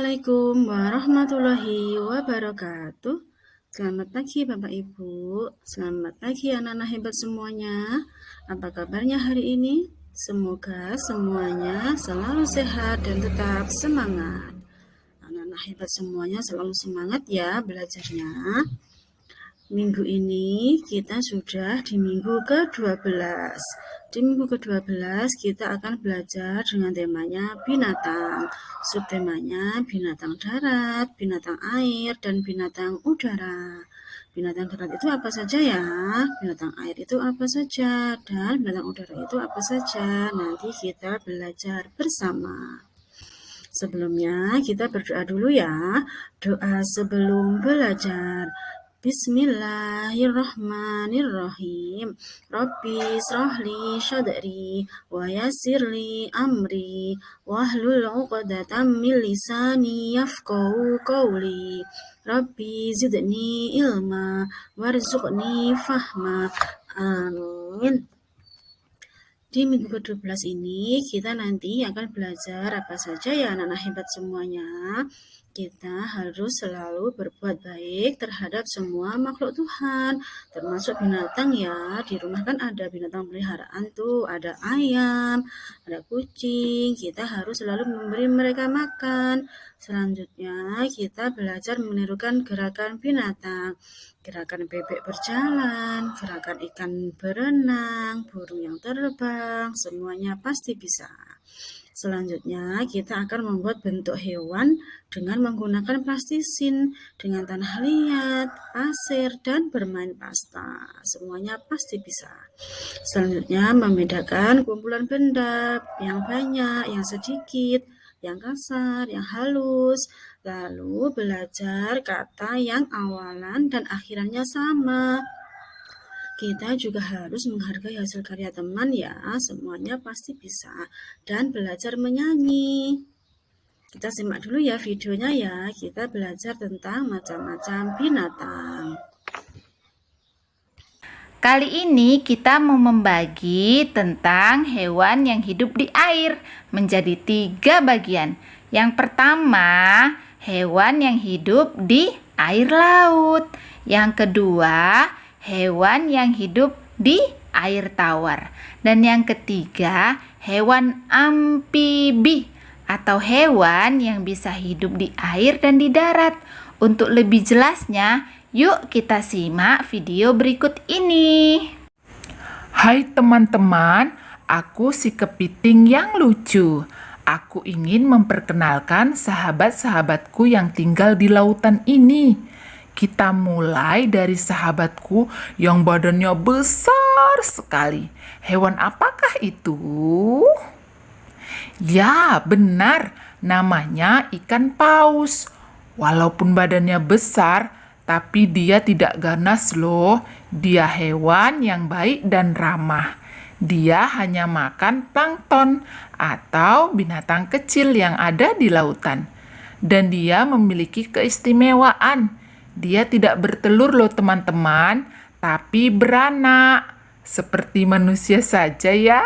Assalamualaikum warahmatullahi wabarakatuh. Selamat pagi Bapak Ibu, selamat pagi anak-anak hebat semuanya. Apa kabarnya hari ini? Semoga semuanya selalu sehat dan tetap semangat. Anak-anak hebat semuanya selalu semangat ya belajarnya. Minggu ini kita sudah di minggu ke-12. Di minggu ke-12 kita akan belajar dengan temanya binatang. Subtemanya binatang darat, binatang air, dan binatang udara. Binatang darat itu apa saja ya? Binatang air itu apa saja? Dan binatang udara itu apa saja? Nanti kita belajar bersama. Sebelumnya kita berdoa dulu ya. Doa sebelum belajar. Bismillahirrahmanirrahim. Rabbi shrahli sadri wa yassirli amri wahlul 'uqdatam min lisani yafqahu qawli. Rabbi zidni ilma warzuqni fahma. Amin. Di minggu ke-12 ini kita nanti akan belajar apa saja ya anak-anak hebat semuanya. Kita harus selalu berbuat baik terhadap semua makhluk Tuhan, termasuk binatang ya. Di rumah kan ada binatang peliharaan tuh, ada ayam, ada kucing. Kita harus selalu memberi mereka makan. Selanjutnya kita belajar menirukan gerakan binatang. Gerakan bebek berjalan, gerakan ikan berenang, burung yang terbang, semuanya pasti bisa. Selanjutnya, kita akan membuat bentuk hewan dengan menggunakan plastisin, dengan tanah liat, pasir, dan bermain pasta. Semuanya pasti bisa. Selanjutnya, membedakan kumpulan benda yang banyak, yang sedikit, yang kasar, yang halus. Lalu belajar kata yang awalan dan akhirannya sama. Kita juga harus menghargai hasil karya teman ya, semuanya pasti bisa. Dan belajar menyanyi. Kita simak dulu ya videonya ya, kita belajar tentang macam-macam binatang. Kali ini kita mau membagi tentang hewan yang hidup di air menjadi 3 bagian. Yang pertama, hewan yang hidup di air laut. Yang kedua, hewan yang hidup di air tawar. Dan yang ketiga, hewan amfibi atau hewan yang bisa hidup di air dan di darat. Untuk lebih jelasnya, yuk kita simak video berikut ini. Hai teman-teman, aku si kepiting yang lucu. Aku ingin memperkenalkan sahabat-sahabatku yang tinggal di lautan ini. Kita mulai dari sahabatku yang badannya besar sekali. Hewan apakah itu? Ya, benar. Namanya ikan paus. Walaupun badannya besar, tapi dia tidak ganas loh. Dia hewan yang baik dan ramah. Dia hanya makan plankton atau binatang kecil yang ada di lautan. Dan dia memiliki keistimewaan. Dia tidak bertelur loh teman-teman, tapi beranak. Seperti manusia saja ya.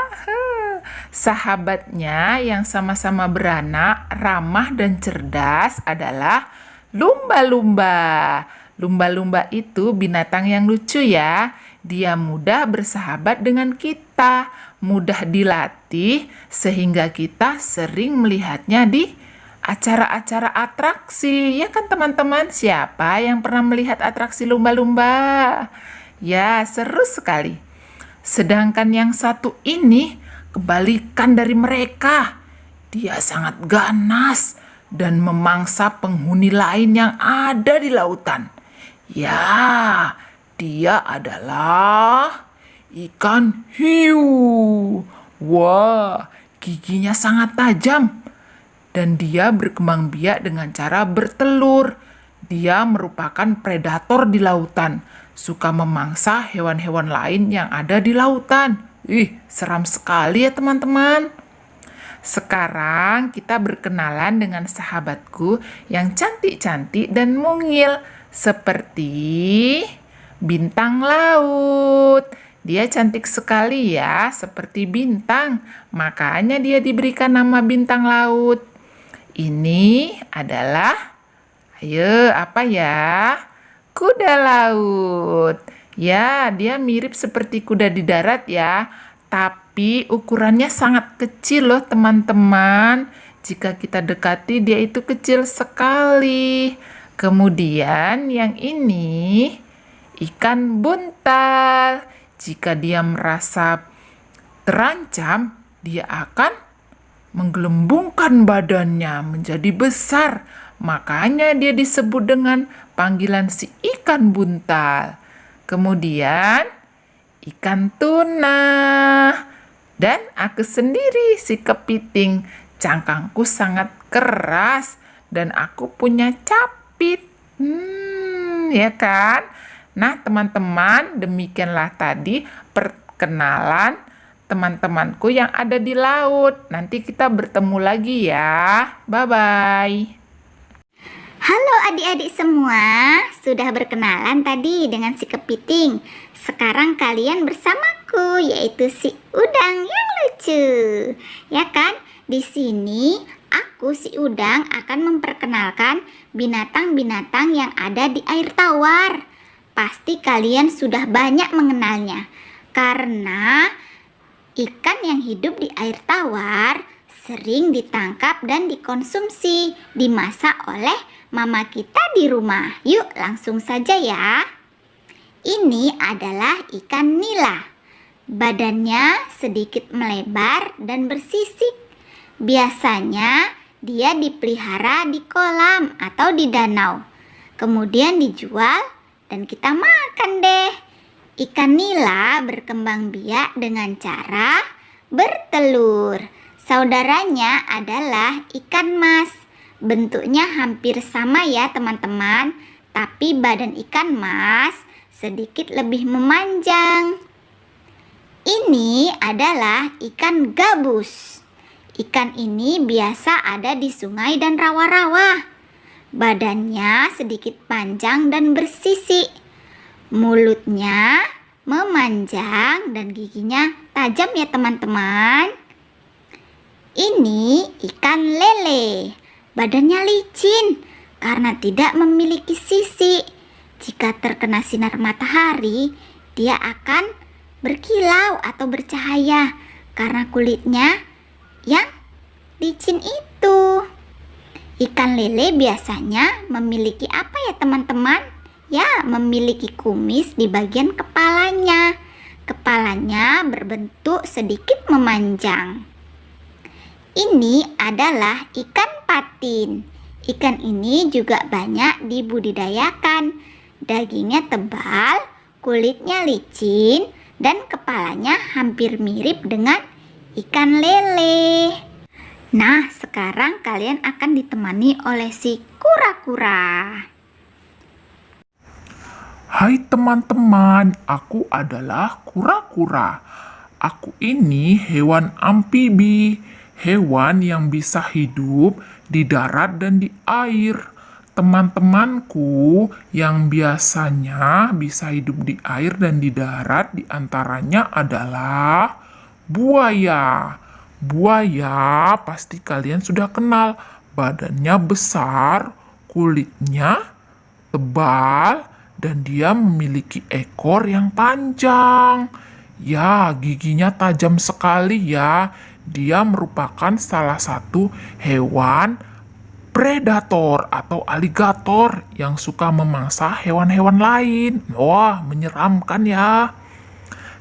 Sahabatnya yang sama-sama beranak, ramah dan cerdas adalah lumba-lumba. Lumba-lumba itu binatang yang lucu ya. Dia mudah bersahabat dengan kita, mudah dilatih sehingga kita sering melihatnya di acara-acara atraksi. Ya kan teman-teman, siapa yang pernah melihat atraksi lumba-lumba? Ya, seru sekali. Sedangkan yang satu ini kebalikan dari mereka. Dia sangat ganas dan memangsa penghuni lain yang ada di lautan. Ya, dia adalah ikan hiu. Wah, giginya sangat tajam. Dan dia berkembang biak dengan cara bertelur. Dia merupakan predator di lautan. Suka memangsa hewan-hewan lain yang ada di lautan. Seram sekali ya teman-teman. Sekarang kita berkenalan dengan sahabatku yang cantik-cantik dan mungil. Seperti bintang laut. Dia cantik sekali ya, seperti bintang. Makanya dia diberikan nama bintang laut. Ini adalah, ayo apa ya? Kuda laut. Ya, dia mirip seperti kuda di darat ya, tapi ukurannya sangat kecil loh teman-teman. Jika kita dekati dia itu kecil sekali. Kemudian yang ini ikan buntal. Jika dia merasa terancam, dia akan menggelembungkan badannya menjadi besar. Makanya dia disebut dengan panggilan si ikan buntal. Kemudian ikan tuna. Dan aku sendiri si kepiting. Cangkangku sangat keras dan aku punya capit. Ya kan? Nah, teman-teman, demikianlah tadi perkenalan teman-temanku yang ada di laut. Nanti kita bertemu lagi ya. Bye-bye. Halo adik-adik semua, sudah berkenalan tadi dengan si kepiting. Sekarang kalian bersamaku, yaitu si udang yang lucu. Ya kan? Di sini aku si udang akan memperkenalkan binatang-binatang yang ada di air tawar. Pasti kalian sudah banyak mengenalnya. Karena ikan yang hidup di air tawar sering ditangkap dan dikonsumsi, dimasak oleh mama kita di rumah. Yuk langsung saja ya. Ini adalah ikan nila. Badannya sedikit melebar dan bersisik. Biasanya dia dipelihara di kolam atau di danau. Kemudian dijual dan kita makan deh. Ikan nila berkembang biak dengan cara bertelur. Saudaranya adalah ikan mas. Bentuknya hampir sama ya teman-teman, tapi badan ikan mas sedikit lebih memanjang. Ini adalah ikan gabus. Ikan ini biasa ada di sungai dan rawa-rawa. Badannya sedikit panjang dan bersisik. Mulutnya memanjang dan giginya tajam ya teman-teman. Ini ikan lele. Badannya licin karena tidak memiliki sisi. Jika terkena sinar matahari, dia akan berkilau atau bercahaya karena kulitnya yang licin itu. Ikan lele biasanya memiliki apa ya teman-teman? Ya, memiliki kumis di bagian kepalanya. Kepalanya berbentuk sedikit memanjang. Ini adalah ikan patin. Ikan ini juga banyak dibudidayakan. Dagingnya tebal, kulitnya licin, dan kepalanya hampir mirip dengan ikan lele. Nah, sekarang kalian akan ditemani oleh si kura-kura. Hai teman-teman, aku adalah kura-kura. Aku ini hewan amfibi, hewan yang bisa hidup di darat dan di air. Teman-temanku yang biasanya bisa hidup di air dan di darat diantaranya adalah buaya. Buaya pasti kalian sudah kenal. Badannya besar, kulitnya tebal, dan dia memiliki ekor yang panjang. Ya, giginya tajam sekali ya. Dia merupakan salah satu hewan predator atau aligator yang suka memangsa hewan-hewan lain. Wah, menyeramkan ya.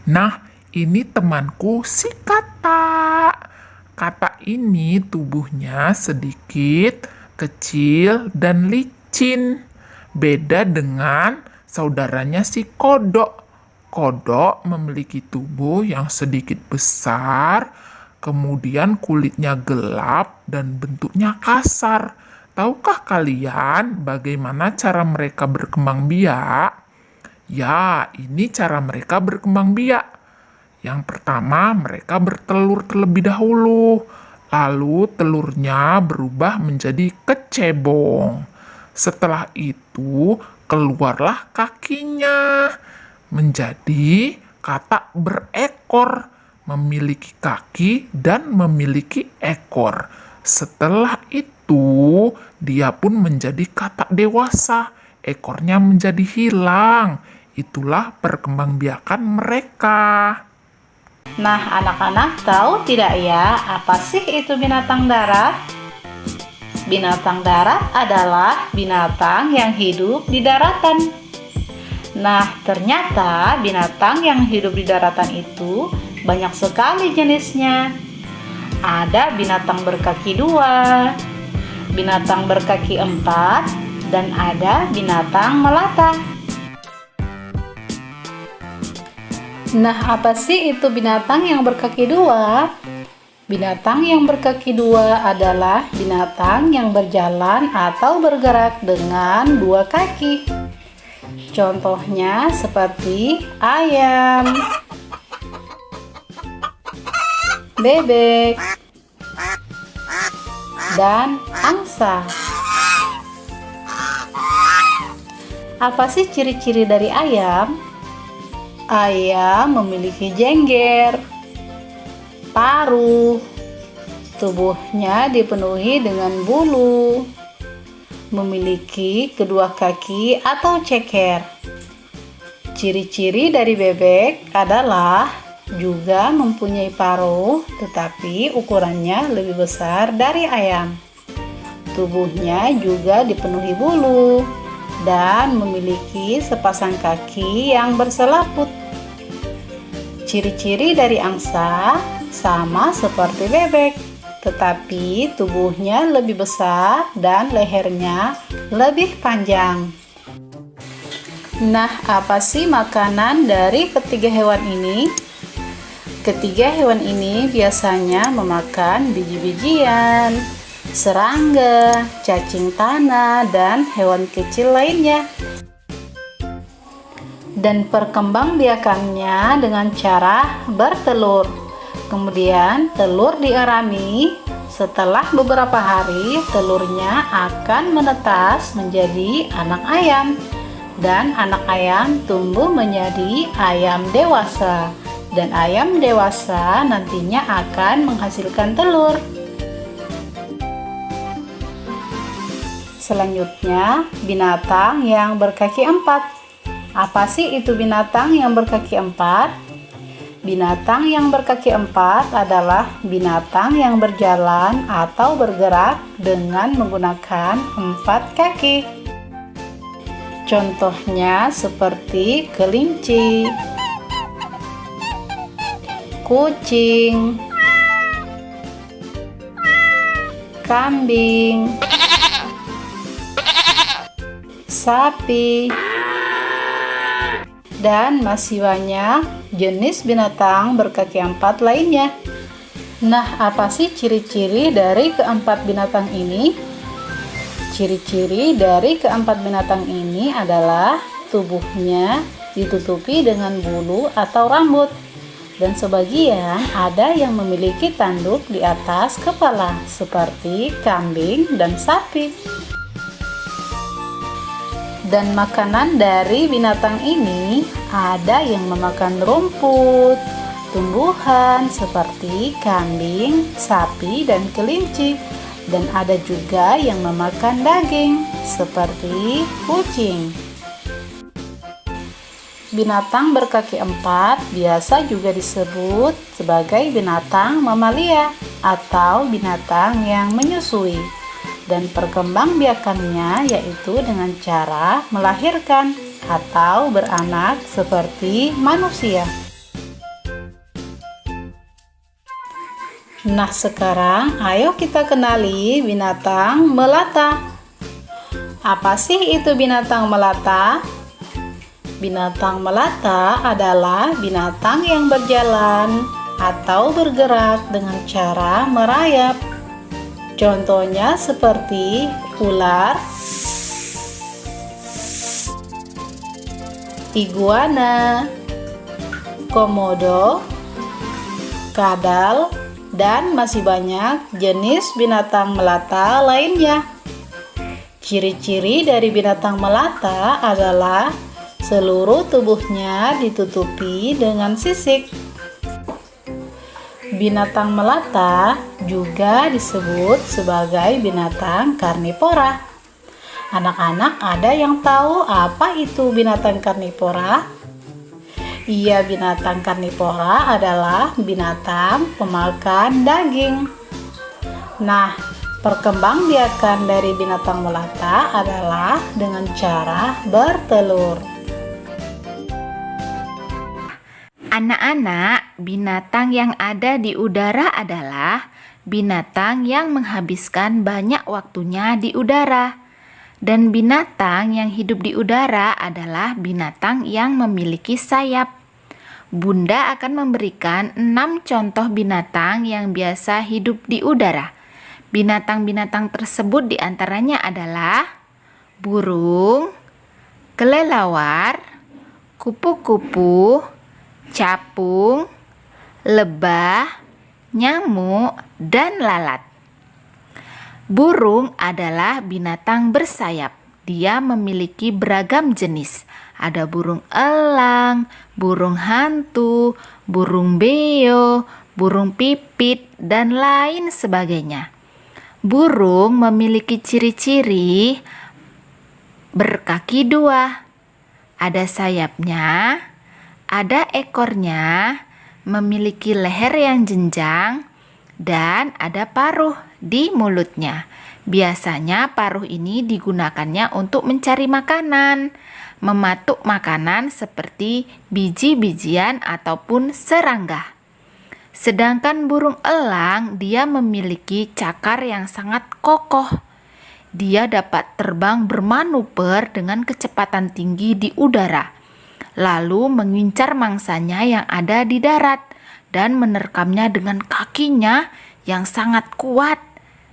Nah, ini temanku si katak. Katak ini tubuhnya sedikit kecil dan licin. Beda dengan saudaranya si kodok. Kodok memiliki tubuh yang sedikit besar, kemudian kulitnya gelap dan bentuknya kasar. Tahukah kalian bagaimana cara mereka berkembang biak? Ya, ini cara mereka berkembang biak. Yang pertama, mereka bertelur terlebih dahulu. Lalu telurnya berubah menjadi kecebong. Setelah itu, keluarlah kakinya. Menjadi katak berekor. Memiliki kaki dan memiliki ekor. Setelah itu, itu, dia pun menjadi katak dewasa. Ekornya menjadi hilang. Itulah perkembangbiakan mereka. Nah, anak-anak tahu tidak ya, apa sih itu binatang darat? Binatang darat adalah binatang yang hidup di daratan. Nah, ternyata binatang yang hidup di daratan itu banyak sekali jenisnya. Ada binatang berkaki 2, binatang berkaki 4, dan ada binatang melata. Nah, apa sih itu binatang yang berkaki 2? Binatang yang berkaki 2 adalah binatang yang berjalan atau bergerak dengan 2 kaki. Contohnya seperti ayam, bebek, dan angsa. Apa sih ciri-ciri dari ayam? Ayam memiliki jengger, paruh, tubuhnya dipenuhi dengan bulu, memiliki kedua kaki atau ceker. Ciri-ciri dari bebek adalah juga mempunyai paruh, tetapi ukurannya lebih besar dari ayam. Tubuhnya juga dipenuhi bulu dan memiliki sepasang kaki yang berselaput. Ciri-ciri dari angsa sama seperti bebek, tetapi tubuhnya lebih besar dan lehernya lebih panjang. Nah, apa sih makanan dari ketiga hewan ini? Ketiga hewan ini biasanya memakan biji-bijian, serangga, cacing tanah, dan hewan kecil lainnya. Dan perkembangbiakannya dengan cara bertelur. Kemudian telur dierami. Setelah beberapa hari, telurnya akan menetas menjadi anak ayam. Dan anak ayam tumbuh menjadi ayam dewasa. Dan ayam dewasa nantinya akan menghasilkan telur. Selanjutnya, binatang yang berkaki 4. Apa sih itu binatang yang berkaki 4? Binatang yang berkaki 4 adalah binatang yang berjalan atau bergerak dengan menggunakan 4 kaki. Contohnya seperti kelinci, kucing, kambing, sapi, dan masih banyak jenis binatang berkaki 4 lainnya. Nah, apa sih ciri-ciri dari keempat binatang ini? Ciri-ciri dari keempat binatang ini adalah tubuhnya ditutupi dengan bulu atau rambut, dan sebagian ada yang memiliki tanduk di atas kepala seperti kambing dan sapi. Dan makanan dari binatang ini ada yang memakan rumput, tumbuhan seperti kambing, sapi, dan kelinci. Dan ada juga yang memakan daging seperti kucing. Binatang berkaki 4 biasa juga disebut sebagai binatang mamalia atau binatang yang menyusui. Dan perkembangbiakannya yaitu dengan cara melahirkan atau beranak seperti manusia. Nah, sekarang ayo kita kenali binatang melata. Apa sih itu binatang melata? Binatang melata adalah binatang yang berjalan atau bergerak dengan cara merayap. Contohnya seperti ular, iguana, komodo, kadal, dan masih banyak jenis binatang melata lainnya. Ciri-ciri dari binatang melata adalah seluruh tubuhnya ditutupi dengan sisik. Binatang melata juga disebut sebagai binatang karnivora. Anak-anak ada yang tahu apa itu binatang karnivora? Iya, binatang karnivora adalah binatang pemakan daging. Nah, perkembangbiakan dari binatang melata adalah dengan cara bertelur. Anak-anak, binatang yang ada di udara adalah binatang yang menghabiskan banyak waktunya di udara. Dan binatang yang hidup di udara adalah binatang yang memiliki sayap. Bunda akan memberikan 6 contoh binatang yang biasa hidup di udara. Binatang-binatang tersebut diantaranya adalah burung, kelelawar, kupu-kupu, capung, lebah, nyamuk, dan lalat. Burung adalah binatang bersayap. Dia memiliki beragam jenis. Ada burung elang, burung hantu, burung beo, burung pipit, dan lain sebagainya. Burung memiliki ciri-ciri berkaki 2. Ada sayapnya, ada ekornya, memiliki leher yang jenjang, dan ada paruh di mulutnya. Biasanya paruh ini digunakannya untuk mencari makanan, mematuk makanan seperti biji-bijian ataupun serangga. Sedangkan burung elang, dia memiliki cakar yang sangat kokoh. Dia dapat terbang bermanuver dengan kecepatan tinggi di udara, lalu mengincar mangsanya yang ada di darat dan menerkamnya dengan kakinya yang sangat kuat.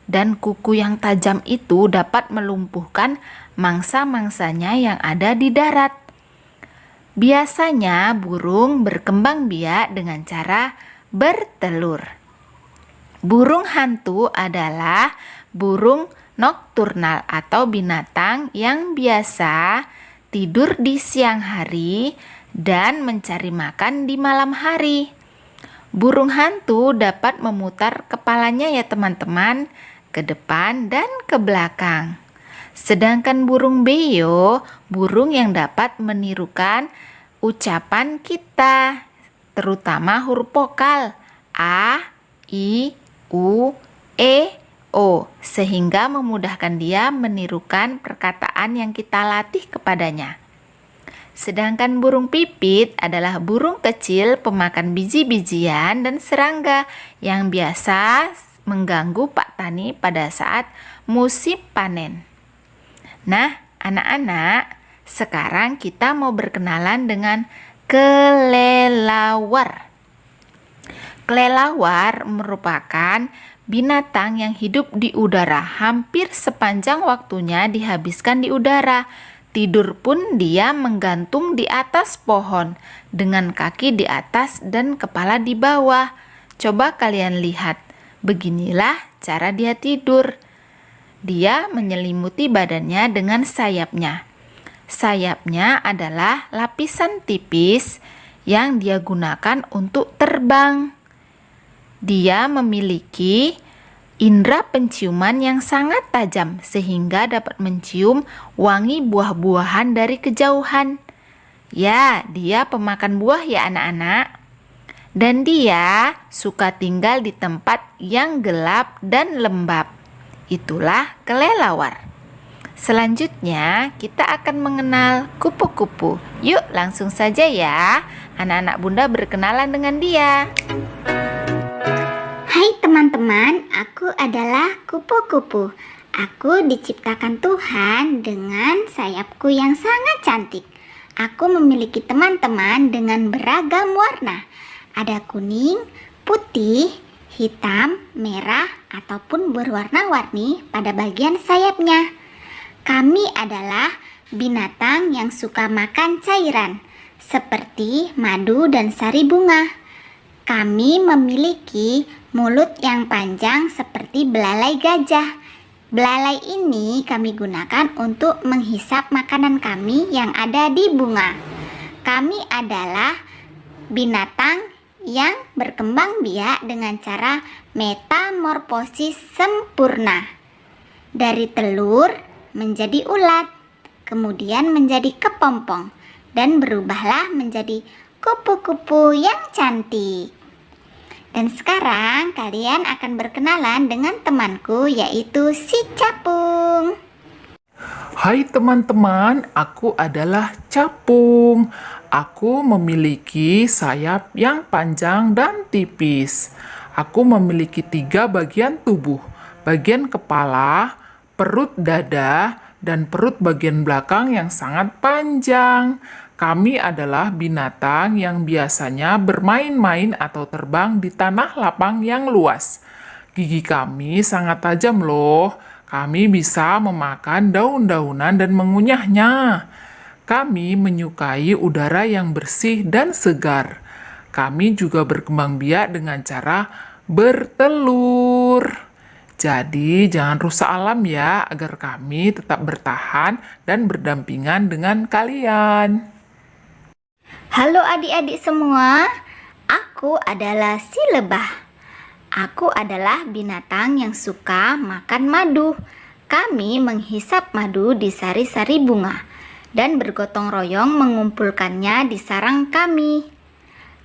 Dan kuku yang tajam itu dapat melumpuhkan mangsa-mangsanya yang ada di darat. Biasanya burung berkembang biak dengan cara bertelur. Burung hantu adalah burung nokturnal atau binatang yang biasa tidur di siang hari dan mencari makan di malam hari. Burung hantu dapat memutar kepalanya ya teman-teman, ke depan dan ke belakang. Sedangkan burung beo, burung yang dapat menirukan ucapan kita, terutama huruf vokal A, I, U, E, O, sehingga memudahkan dia menirukan perkataan yang kita latih kepadanya. Sedangkan burung pipit adalah burung kecil pemakan biji-bijian dan serangga yang biasa mengganggu Pak Tani pada saat musim panen. Nah, anak-anak, sekarang kita mau berkenalan dengan kelelawar. Kelelawar merupakan binatang yang hidup di udara. Hampir sepanjang waktunya dihabiskan di udara. Tidur pun dia menggantung di atas pohon dengan kaki di atas dan kepala di bawah. Coba kalian lihat, beginilah cara dia tidur. Dia menyelimuti badannya dengan sayapnya. Sayapnya adalah lapisan tipis yang dia gunakan untuk terbang. Dia memiliki indera penciuman yang sangat tajam sehingga dapat mencium wangi buah-buahan dari kejauhan. Ya, dia pemakan buah ya anak-anak. Dan dia suka tinggal di tempat yang gelap dan lembab. Itulah kelelawar. Selanjutnya kita akan mengenal kupu-kupu. Yuk langsung saja ya, anak-anak Bunda berkenalan dengan dia. Hai teman-teman, aku adalah kupu-kupu. Aku diciptakan Tuhan dengan sayapku yang sangat cantik. Aku memiliki teman-teman dengan beragam warna. Ada kuning, putih, hitam, merah, ataupun berwarna-warni pada bagian sayapnya. Kami adalah binatang yang suka makan cairan, seperti madu dan sari bunga. Kami memiliki mulut yang panjang seperti belalai gajah. Belalai ini kami gunakan untuk menghisap makanan kami yang ada di bunga. Kami adalah binatang yang berkembang biak dengan cara metamorfosis sempurna. Dari telur menjadi ulat, kemudian menjadi kepompong, dan berubahlah menjadi kupu-kupu yang cantik. Dan sekarang kalian akan berkenalan dengan temanku, yaitu si Capung. Hai teman-teman, aku adalah capung. Aku memiliki sayap yang panjang dan tipis. Aku memiliki 3 bagian tubuh, bagian kepala, perut dada, dan perut bagian belakang yang sangat panjang. Kami adalah binatang yang biasanya bermain-main atau terbang di tanah lapang yang luas. Gigi kami sangat tajam loh. Kami bisa memakan daun-daunan dan mengunyahnya. Kami menyukai udara yang bersih dan segar. Kami juga berkembang biak dengan cara bertelur. Jadi, jangan rusak alam ya, agar kami tetap bertahan dan berdampingan dengan kalian. Halo adik-adik semua, aku adalah si lebah. Aku adalah binatang yang suka makan madu. Kami menghisap madu di sari-sari bunga dan bergotong royong mengumpulkannya di sarang kami.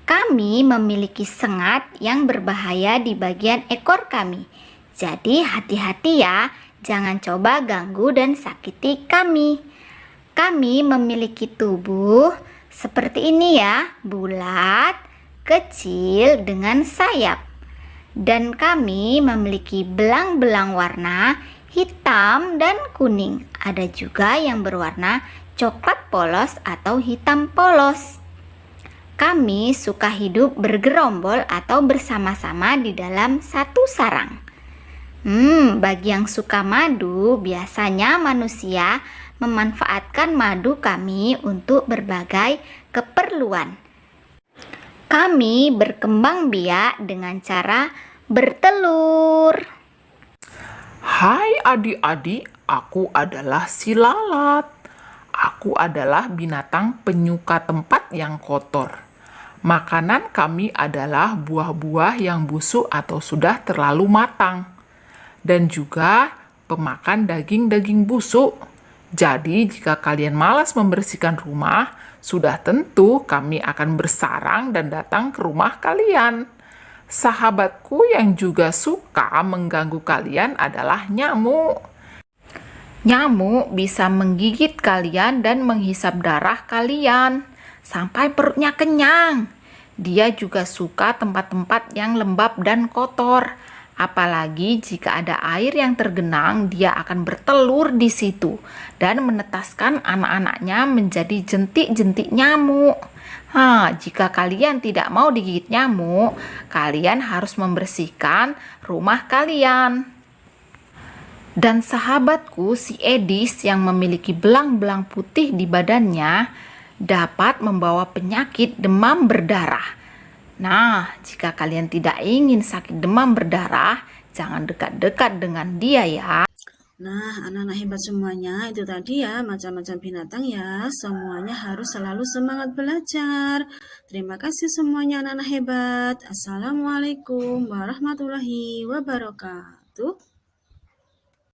Kami memiliki sengat yang berbahaya di bagian ekor kami. Jadi hati-hati ya, jangan coba ganggu dan sakiti kami. Kami memiliki tubuh seperti ini ya, bulat, kecil dengan sayap. Dan kami memiliki belang-belang warna hitam dan kuning. Ada juga yang berwarna coklat polos atau hitam polos. Kami suka hidup bergerombol atau bersama-sama di dalam satu sarang. Bagi yang suka madu, biasanya manusia memanfaatkan madu kami untuk berbagai keperluan. Kami berkembang biak dengan cara bertelur. Hai adik-adik, aku adalah si lalat. Aku adalah binatang penyuka tempat yang kotor. Makanan kami adalah buah-buah yang busuk atau sudah terlalu matang. Dan juga pemakan daging-daging busuk. Jadi jika kalian malas membersihkan rumah, sudah tentu kami akan bersarang dan datang ke rumah kalian. Sahabatku yang juga suka mengganggu kalian adalah nyamuk. Nyamuk bisa menggigit kalian dan menghisap darah kalian sampai perutnya kenyang. Dia juga suka tempat-tempat yang lembab dan kotor. Apalagi jika ada air yang tergenang, dia akan bertelur di situ dan menetaskan anak-anaknya menjadi jentik-jentik nyamuk. Jika kalian tidak mau digigit nyamuk, kalian harus membersihkan rumah kalian. Dan sahabatku si Edis yang memiliki belang-belang putih di badannya dapat membawa penyakit demam berdarah. Nah, jika kalian tidak ingin sakit demam berdarah, jangan dekat-dekat dengan dia ya. Nah, anak-anak hebat semuanya, itu tadi ya macam-macam binatang ya. Semuanya harus selalu semangat belajar. Terima kasih semuanya anak-anak hebat. Assalamualaikum warahmatullahi wabarakatuh.